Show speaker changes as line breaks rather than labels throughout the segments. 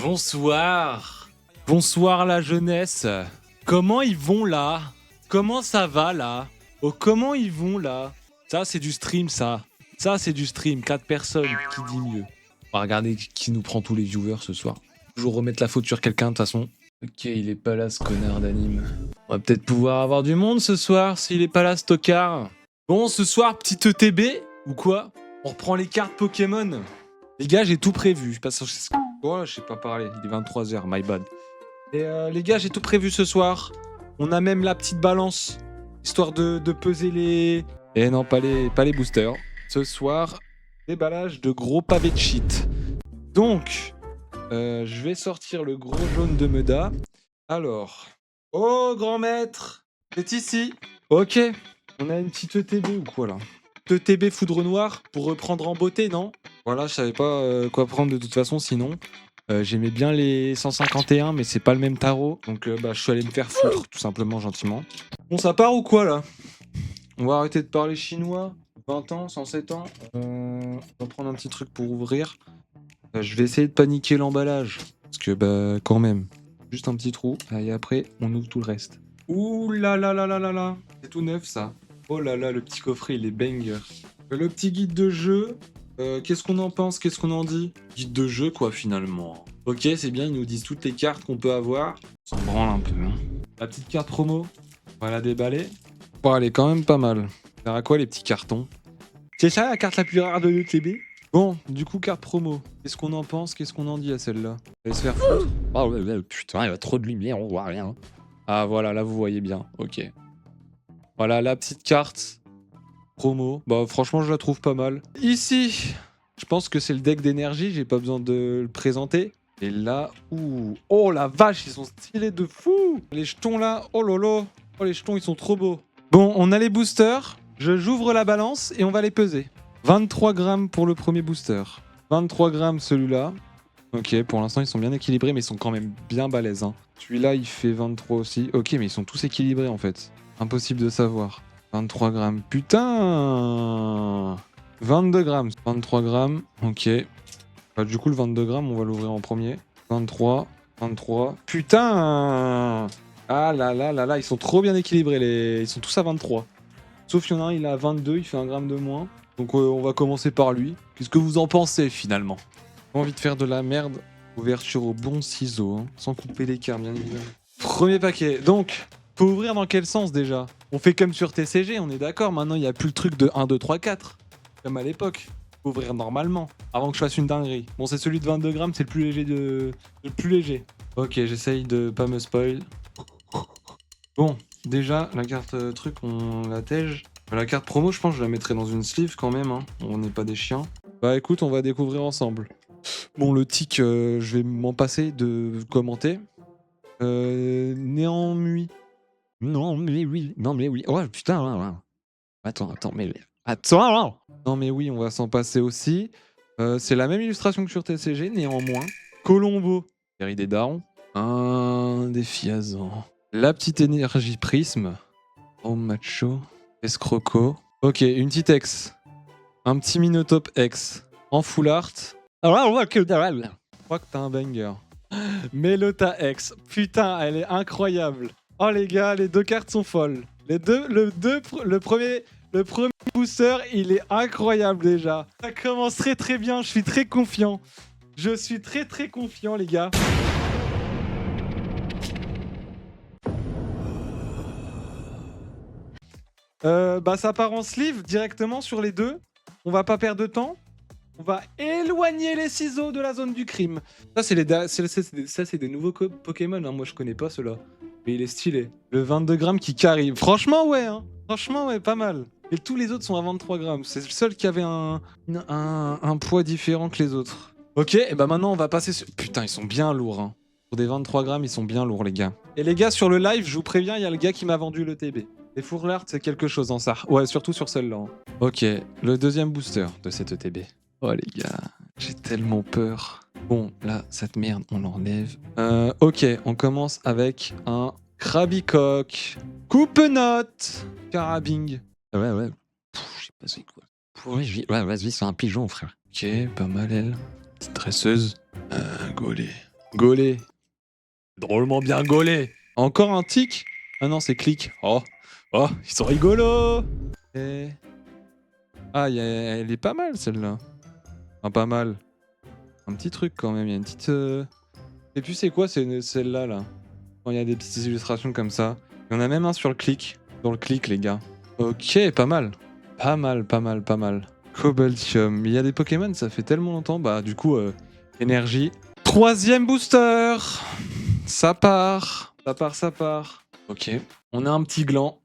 Bonsoir. Bonsoir la jeunesse. Comment ils vont là? Comment ça va là? Oh, comment ils vont là? Ça c'est du stream ça. Ça c'est du stream. 4 personnes, qui dit mieux? On va regarder qui nous prend tous les viewers ce soir. Toujours remettre la faute sur quelqu'un de toute façon. Ok, il est pas là ce connard d'anime. On va peut-être pouvoir avoir du monde ce soir s'il est pas là ce tocard. Bon, ce soir, petit ETB ou quoi? On reprend les cartes Pokémon. Les gars, j'ai tout prévu. Oh, je sais pas parler. Il est 23h, my bad. Et les gars, j'ai tout prévu ce soir. On a même la petite balance, histoire de peser les... Eh non, pas les boosters. Ce soir, déballage de gros pavés de shit. Donc, je vais sortir le gros jaune de Meda. Alors, oh grand maître, c'est ici. Ok, on a une petite ETB ou quoi là? ETB foudre noire pour reprendre en beauté, non? Voilà, je savais pas quoi prendre de toute façon sinon. J'aimais bien les 151, mais c'est pas le même tarot. Donc je suis allé me faire foutre, tout simplement, gentiment. Bon, ça part ou quoi là? On va arrêter de parler chinois. 20 ans, 107 ans. On va prendre un petit truc pour ouvrir. Je vais essayer de paniquer l'emballage. Parce que quand même. Juste un petit trou. Et après, on ouvre tout le reste. Ouh là là là là là là. C'est tout neuf ça. Oh là là, le petit coffret, il est banger. Le petit guide de jeu. Qu'est-ce qu'on en pense? Qu'est-ce qu'on en dit? Guide de jeu quoi finalement. Ok, c'est bien, ils nous disent toutes les cartes qu'on peut avoir. On s'en branle un peu. Hein. La petite carte promo. On va la déballer. Bon, elle est quand même pas mal. Ça sert à quoi les petits cartons? C'est ça la carte la plus rare de l'ETB? Bon, du coup, carte promo. Qu'est-ce qu'on en pense? Qu'est-ce qu'on en dit à celle-là? Allez se faire foutre.
Ah ouais, putain, il y a trop de lumière, on voit rien.
Ah voilà, là vous voyez bien. Ok. Voilà la petite carte promo. Bah franchement, je la trouve pas mal. Ici, je pense que c'est le deck d'énergie. J'ai pas besoin de le présenter. Et là, ouh, oh la vache, ils sont stylés de fou. Les jetons là, oh lolo. Oh les jetons, ils sont trop beaux. Bon, on a les boosters. J'ouvre la balance et on va les peser. 23 grammes pour le premier booster. 23 grammes celui-là. Ok, pour l'instant ils sont bien équilibrés, mais ils sont quand même bien balèzes. Hein. Celui-là il fait 23 aussi. Ok, mais ils sont tous équilibrés en fait. Impossible de savoir. 23 grammes. Putain 22 grammes. 23 grammes. Ok. Bah, du coup, le 22 grammes, on va l'ouvrir en premier. 23. 23. Putain Ah là là là là, ils sont trop bien équilibrés. Ils sont tous à 23. Sauf qu'il y en a un, il est à 22, il fait un gramme de moins. Donc on va commencer par lui. Qu'est-ce que vous en pensez finalement? Pas envie de faire de la merde. Ouverture au bon ciseau, hein, sans couper l'écart bien évidemment. Premier paquet. Donc, faut ouvrir dans quel sens déjà? On fait comme sur TCG, on est d'accord. Maintenant, il n'y a plus le truc de 1, 2, 3, 4. Comme à l'époque. Faut ouvrir normalement, avant que je fasse une dinguerie. Bon, c'est celui de 22 grammes, c'est le plus léger le plus léger. Ok, j'essaye de pas me spoil. Bon, déjà, la carte truc, on la tège. La carte promo, je pense que je la mettrai dans une sleeve quand même. Hein. On n'est pas des chiens. Bah écoute, on va découvrir ensemble. Bon, le tic, je vais m'en passer de commenter. Néant nuit.
Non, mais oui, non, mais oui. Oh putain, ouais. Attends, mais. Attends!
Non, mais oui, on va s'en passer aussi. C'est la même illustration que sur TCG, néanmoins. Colombo. Série des darons. Un défiazant. La petite énergie prisme. Oh, macho. Escroco. Ok, une petite ex. Un petit Minotape X. En full art.
Alors, on voit que dalle.
Je crois que t'as un banger. Melota X. Putain, elle est incroyable. Oh les gars, les deux cartes sont folles. Le premier booster, il est incroyable déjà. Ça commence très très bien, je suis très confiant. Je suis très très confiant les gars. Ça part en sleeve directement sur les deux. On va pas perdre de temps. On va éloigner les ciseaux de la zone du crime. Ça, c'est des nouveaux Pokémon. Hein. Moi, je connais pas ceux-là. Mais il est stylé. Le 22 grammes qui carry. Franchement, ouais. Hein. Franchement, ouais, pas mal. Et tous les autres sont à 23 grammes. C'est le seul qui avait un poids différent que les autres. Ok, et bah maintenant, on va passer sur... Putain, ils sont bien lourds. Hein. Pour des 23 grammes, ils sont bien lourds, les gars. Et les gars, sur le live, je vous préviens, il y a le gars qui m'a vendu le TB. Les fourlards, c'est quelque chose en ça. Ouais, surtout sur celle-là. Hein. Ok, le deuxième booster de cette ETB. Oh les gars, j'ai tellement peur. Bon, là, cette merde, on l'enlève. Ok, on commence avec un Krabicoque. Coupe-note. Carabing.
Ouais. Je sais pas c'est quoi. Ouais, vas-y, c'est un pigeon, frère.
Ok, pas mal elle. Petite dresseuse. Gaulé. Gaulé. Drôlement bien gaulé. Encore un tic? Ah non, c'est clic. Oh, oh, ils sont rigolos. Et... Ah, elle est pas mal celle-là. Enfin, pas mal. Un petit truc quand même. Il y a une petite. Je sais plus c'est quoi celle-là là. Quand il y a des petites illustrations comme ça. Il y en a même un sur le clic. Dans le clic, les gars. Ok, pas mal. Pas mal, pas mal, pas mal. Cobaltium. Il y a des Pokémon, ça fait tellement longtemps. Bah, du coup, énergie. Troisième booster. Ça part. Ça part, ça part. Ok. On a un petit gland.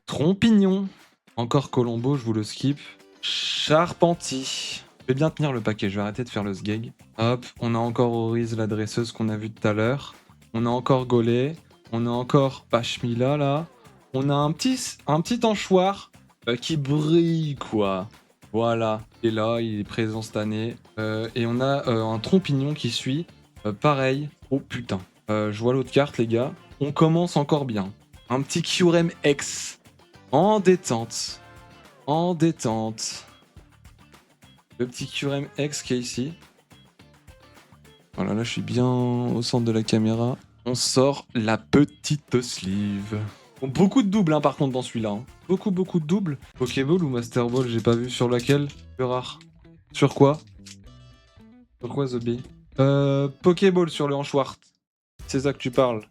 Trompignon. Encore Colombo, je vous le skip. Charpenti. Je vais bien tenir le paquet, je vais arrêter de faire le sgeg. Hop, on a encore Oriz, la dresseuse qu'on a vue tout à l'heure. On a encore Golé. On a encore Pashmila, là. On a un petit anchoir qui brille, quoi. Voilà. Et là, il est présent cette année. Et on a un trompignon qui suit. Pareil. Oh, putain. Je vois l'autre carte, les gars. On commence encore bien. Un petit Kyurem X. En détente. En détente. Le petit Kyurem X qui est ici. Voilà, là je suis bien au centre de la caméra. On sort la petite sleeve. Bon, beaucoup de doubles par contre dans celui-là. Hein. Beaucoup de doubles. Pokéball ou Master Ball, j'ai pas vu sur laquelle. Plus rare. Sur quoi? Sur quoi The Bee? Pokéball sur le Hanchwart. C'est ça que tu parles.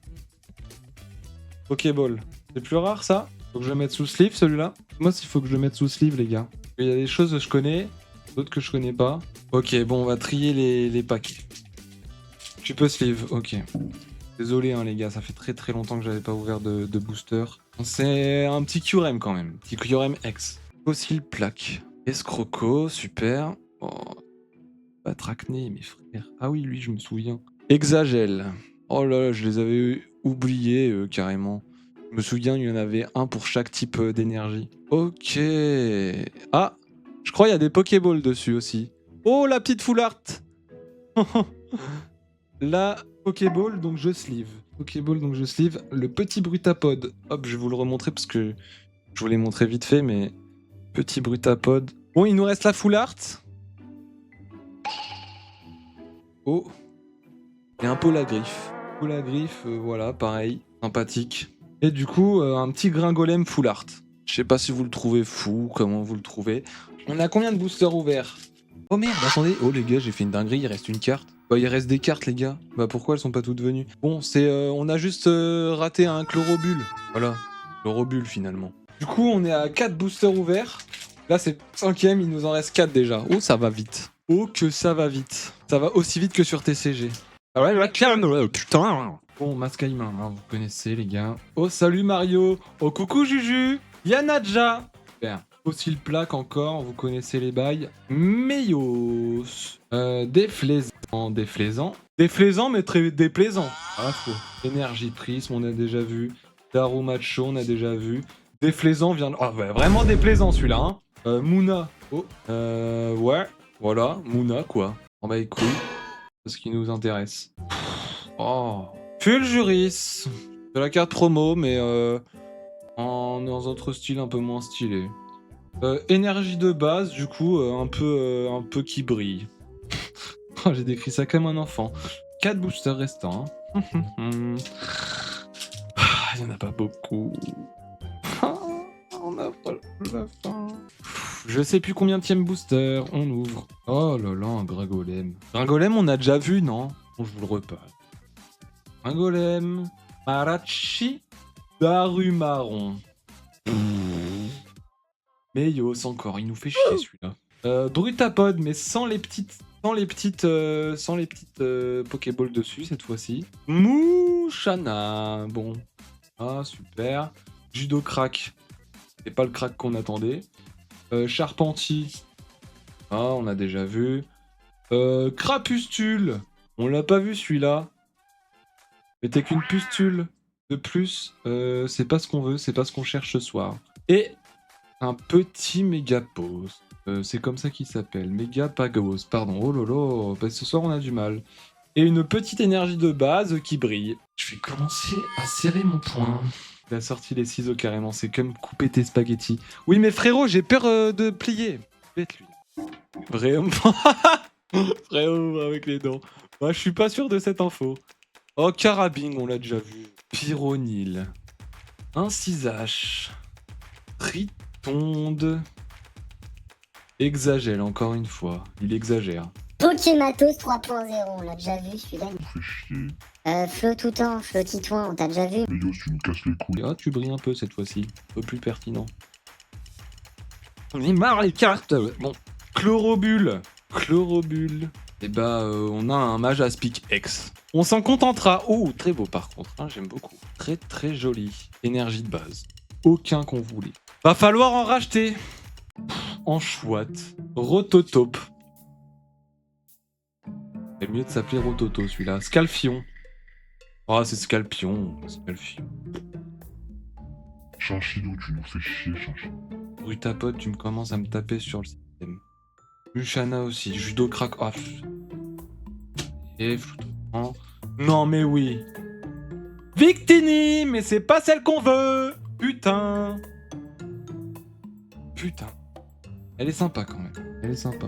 Pokéball. C'est plus rare ça? Faut que je le mette sous sleeve celui-là? Moi s'il faut que je le mette sous sleeve les gars. Il y a des choses que je connais, d'autres que je connais pas. Ok, bon on va trier les paquets. Tu peux sleeve, ok. Désolé hein, les gars, ça fait très longtemps que j'avais pas ouvert de booster. C'est un petit Kyurem quand même, petit Kyurem X. Fossile plaque. Escroco, super. Oh, Batracné, mes frères. Ah oui, lui je me souviens. Exagel. Oh là là, je les avais oubliés carrément. Je me souviens, il y en avait un pour chaque type d'énergie. Ok. Ah, je crois qu'il y a des Pokéballs dessus aussi. Oh, la petite full art. La Pokéball, donc je sleeve. Pokéball, donc je sleeve. Le petit Brutapod. Hop, je vais vous le remontrer parce que je vous l'ai montré vite fait, mais... Petit Brutapod. Bon, il nous reste la full art. Oh. Et un Polagriffe. Polagriffe, voilà, pareil. Sympathique. Et du coup, un petit Gringolem full art. Je sais pas si vous le trouvez fou, comment vous le trouvez. On a combien de boosters ouverts? Oh merde, attendez. Oh les gars, j'ai fait une dinguerie, il reste une carte. Bah il reste des cartes les gars. Bah pourquoi elles sont pas toutes venues? Bon, c'est on a juste raté un Chlorobule. Voilà, Chlorobule finalement. Du coup, on est à 4 boosters ouverts. Là, c'est 5ème, il nous en reste 4 déjà. Oh, ça va vite. Oh, que ça va vite. Ça va aussi vite que sur TCG.
Ah ouais, là, putain.
Bon, Mascaïman, hein, vous connaissez les gars. Oh, salut Mario. Oh, coucou Juju. Yanadja. Super. Fossile plaque encore, vous connaissez les bails. Meios. Déflaisant. Déflaisant, mais très déplaisant. Ah, faux. Énergie prisme, on a déjà vu. Darumacho, on a déjà vu. Déflaisant vient... Ah, ouais, vraiment déplaisant celui-là, hein. Mouna. Oh. Ouais. Voilà, Mouna, quoi. On va écouter ce qui nous intéresse. Oh. Fulguris. De la carte promo, mais dans un autre style un peu moins stylé. Énergie de base, du coup, un peu qui brille. Oh, j'ai décrit ça comme un enfant. 4 boosters restants. Hein. Il n'y en a pas beaucoup. On a pas la fin. Je sais plus combien de booster on ouvre. Oh là là, un Gringolem. Gringolem, on a déjà vu, non? Bon, je vous le repasse. Gringolem. Marachi. Darumaron. Meios encore, il nous fait chier celui-là. Brutapod, mais sans les petites Pokéballs dessus cette fois-ci. Mouchana, bon. Ah, super. Judo crack. C'est pas le crack qu'on attendait. Charpentier. Ah, on a déjà vu. Crapustule. On l'a pas vu celui-là. Mais t'es qu'une pustule de plus. C'est pas ce qu'on veut, c'est pas ce qu'on cherche ce soir. Et un petit Mégapos. C'est comme ça qu'il s'appelle. Mégapagos, pardon. Oh lolo, parce que ce soir on a du mal. Et une petite énergie de base qui brille. Je vais commencer à serrer mon poing. Il a sorti les ciseaux carrément, c'est comme couper tes spaghettis. Oui mais frérot, j'ai peur de plier. Bête lui. Vraiment. Frérot avec les dents. Ouais, je suis pas sûr de cette info. Oh, carabine, on l'a déjà vu. Pyronyle. Un 6H. Tritonde. Exagèle, encore une fois. Il exagère.
Pokématos 3.0, on l'a déjà vu celui-là.
Fais chier.
Flotoutan, Flotitouin, on t'a déjà vu.
Mais yo, tu me casses les couilles.
Ah, tu brilles un peu cette fois-ci. Un peu plus pertinent.
On est marre les cartes. Bon.
Chlorobule. Chlorobule. Et bah, on a un mage Aspic X. On s'en contentera. Oh, très beau par contre. Hein, j'aime beaucoup. Très très joli. Énergie de base. Aucun qu'on voulait. Va falloir en racheter. En chouette. Rototope. C'est mieux de s'appeler Rototo celui-là. Scalfion. Ah, c'est Scalpion. Scalfion.
Chinchidou, tu nous fais chier, Chinchidou.
Brutapote, tu me commences à me taper sur le système. Luchana aussi. Judo crack. Ah. Et Floutant. Non mais oui. Victini, mais c'est pas celle qu'on veut. Putain. Putain. Elle est sympa quand même. Elle est sympa.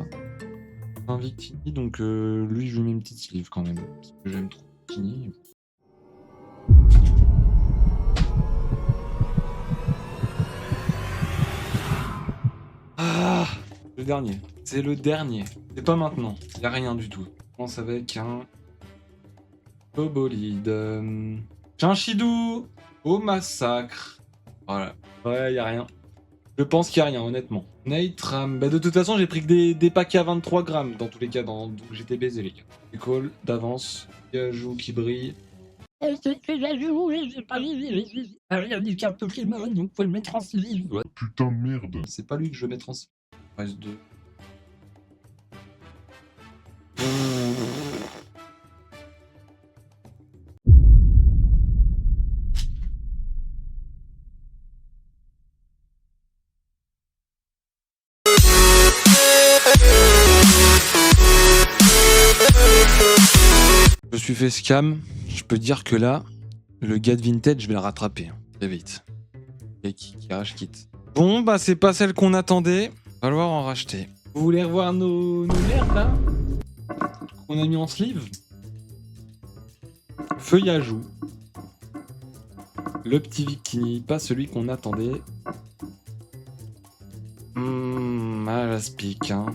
Un Victini, donc lui je lui mets une petite sleeve quand même. Parce que j'aime trop Victini. Ah, le dernier. C'est le dernier. C'est pas maintenant. Y a rien du tout. On commence avec un Cobolide. Chinchidou au massacre. Voilà. Ouais, y a rien. Je pense qu'il y a rien, honnêtement. Nightram. Bah, de toute façon, j'ai pris que des paquets à 23 grammes dans tous les cas. Donc j'étais baisé, les gars. École d'avance. Yajou qui brille.
J'ai pas rien du carte Pokémon, donc faut le mettre en civil.
Putain, merde.
C'est pas lui que je vais mettre en reste 2. Je me suis fait scam. Je peux dire que là, le gars de Vintage, je vais le rattraper. Très vite. Et qui rage quitte. Bon, bah c'est pas celle qu'on attendait. Va falloir en racheter. Vous voulez revoir nos merdes là qu'on a mis en sleeve? Feuillajou. Le petit Victini, pas celui qu'on attendait. Malaspic, hein.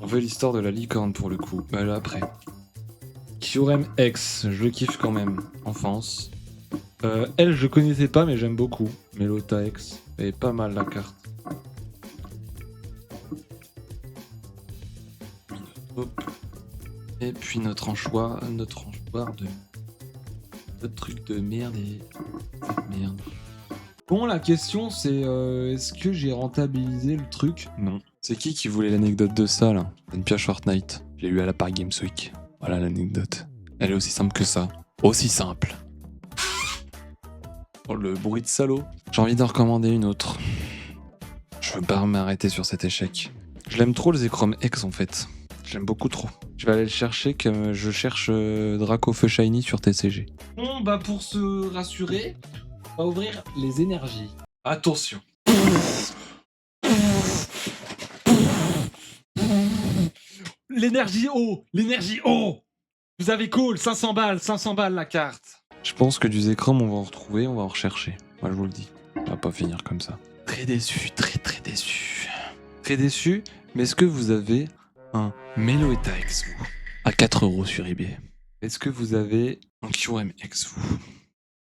On veut l'histoire de la licorne pour le coup. Bah là après. Kyurem X, je le kiffe quand même. Enfance. Elle, je connaissais pas, mais j'aime beaucoup. Melota X. Elle est pas mal la carte. Hop. Et puis notre anchoir de. Notre truc de merde et. Merde. Bon, la question c'est est-ce que j'ai rentabilisé le truc? Non. C'est qui voulait l'anecdote de ça là? Une pioche Fortnite. Je l'ai eu à la Paris Games Week. Voilà l'anecdote. Elle est aussi simple que ça. Aussi simple. Oh le bruit de salaud. J'ai envie d'en recommander une autre. Je veux pas m'arrêter sur cet échec. Je l'aime trop le Zekrom X en fait. J'aime beaucoup trop. Je vais aller le chercher comme je cherche Draco Feu Shiny sur TCG. Bon bah pour se rassurer, on va ouvrir les énergies. Attention. L'énergie haut. Vous avez call, 500 balles la carte. Je pense que du Zekrom on va en retrouver, on va en rechercher. Moi je vous le dis, on va pas finir comme ça. Très déçu, très déçu. Très déçu, mais est-ce que vous avez un Meloetta X vous à 4 € sur eBay? Est-ce que vous avez un Kyurem X vous?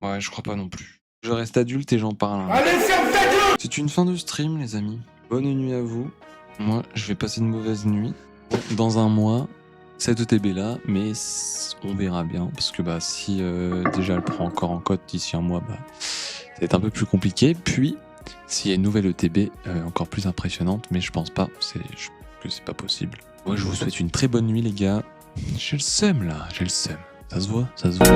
Ouais, je crois pas non plus. Je reste adulte et j'en parle. Allez, ferme ta gueule! C'est une fin de stream les amis. Bonne nuit à vous. Moi, je vais passer une mauvaise nuit. Dans un mois, cette ETB là, mais on verra bien. Parce que bah si déjà elle prend encore en cote d'ici un mois, bah ça va être un peu plus compliqué. Puis, s'il y a une nouvelle ETB encore plus impressionnante, mais je pense pas, que c'est pas possible. Moi je vous souhaite une très bonne nuit les gars. J'ai le seum là, j'ai le seum. Ça se voit, ça se voit.